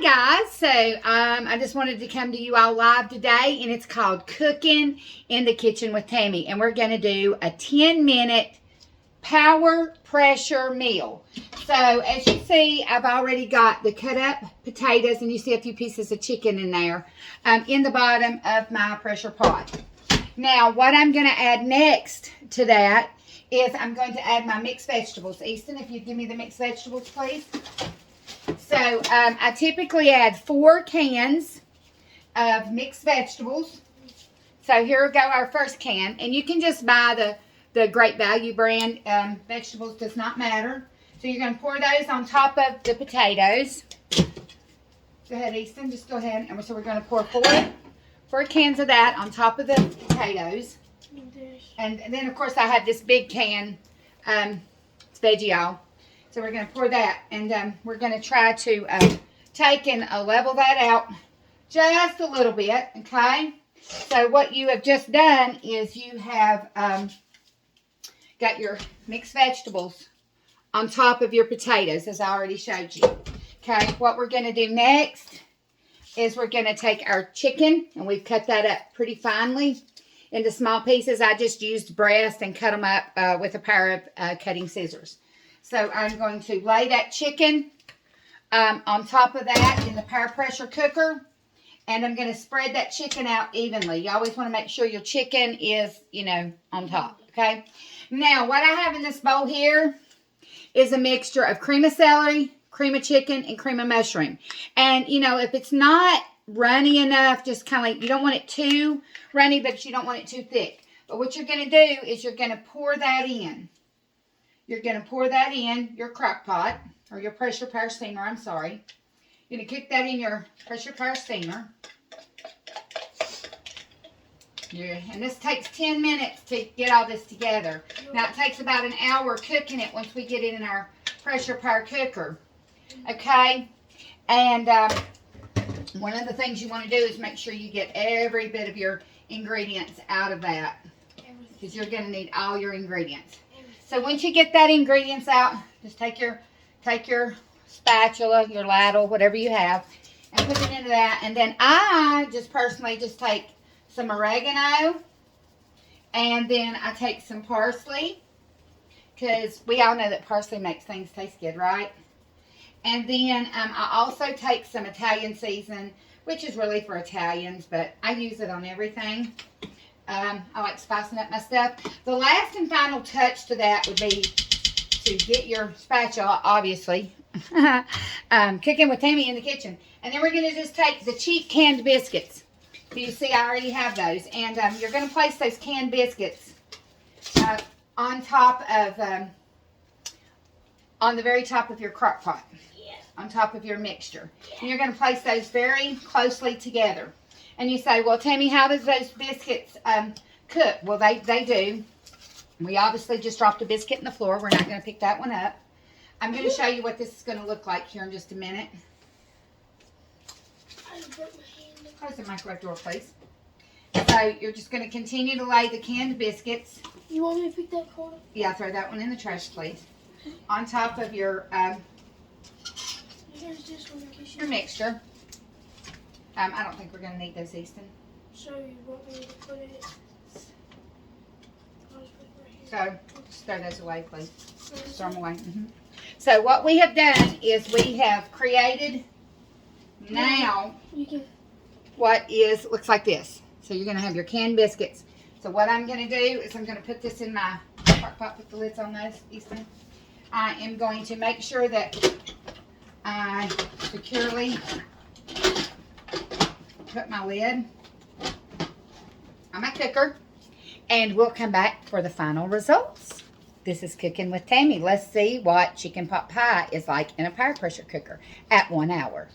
guys, so I just wanted to come to you all live today, and it's called Cooking in the Kitchen with Tammie, and we're going to do a 10-minute power pressure meal. So as you see, I've already got the cut up potatoes, and you see a few pieces of chicken in there in the bottom of my pressure pot. Now what I'm going to add next to that is I'm going to add my mixed vegetables. Easton, if you give me the mixed vegetables, please. So I typically add 4 cans of mixed vegetables. So here we go, our first can. And you can just buy the Great Value brand. Vegetables does not matter. So you're going to pour those on top of the potatoes. Go ahead, Easton. Just go ahead. And so we're going to pour 4 cans of that on top of the potatoes. And then, of course, I have this big can. It's Veggie-All. So we're going to pour that, and we're going to try to take and level that out just a little bit, okay? So what you have just done is you have got your mixed vegetables on top of your potatoes, as I already showed you. Okay, what we're going to do next is we're going to take our chicken, and we've cut that up pretty finely into small pieces. I just used breast and cut them up with a pair of cutting scissors. So I'm going to lay that chicken on top of that in the power pressure cooker. And I'm going to spread that chicken out evenly. You always want to make sure your chicken is, on top. Okay. Now, what I have in this bowl here is a mixture of cream of celery, cream of chicken, and cream of mushroom. And, if it's not runny enough, just kind of like, you don't want it too runny, but you don't want it too thick. But what you're going to do is you're going to pour that in. You're going to pour that in your crock pot, or your pressure power steamer, I'm sorry. You're going to cook that in your pressure power steamer. And this takes 10 minutes to get all this together. Now, it takes about an hour cooking it once we get it in our pressure power cooker. Okay? And one of the things you want to do is make sure you get every bit of your ingredients out of that, because you're going to need all your ingredients. So once you get that ingredients out, just take your spatula, your ladle, whatever you have, and put it into that. And then I just personally just take some oregano, and then I take some parsley, because we all know that parsley makes things taste good, right? And then I also take some Italian season, which is really for Italians, but I use it on everything. I like spicing up my stuff. The last and final touch to that would be to get your spatula, obviously. Cooking with Tammie in the kitchen. And then we're going to just take the cheap canned biscuits. So you see I already have those. And you're going to place those canned biscuits on top of, on the very top of your crock pot. Yeah. On top of your mixture. Yeah. And you're going to place those very closely together. And you say, well, Tammie, how does those biscuits cook? Well, they do. We obviously just dropped a biscuit in the floor. We're not going to pick that one up. I'm going to show you what this is going to look like here in just a minute. Close the microwave door, please. So you're just going to continue to lay the canned biscuits. You want me to pick that corner? Yeah, throw that one in the trash, please. On top of your mixture. I don't think we're going to need those, Easton. So you want me to put it... So, just throw those away, please. Throw them away. Mm-hmm. So, what we have done is we have created now what looks like this. So, you're going to have your canned biscuits. So, what I'm going to do is I'm going to put this in my crock pot with the lids on those, Easton. I am going to make sure that I securely put my lid on my cooker, and we'll come back for the final results. This is Cooking with Tammie. Let's see what chicken pot pie is like in a power pressure cooker at 1 hour.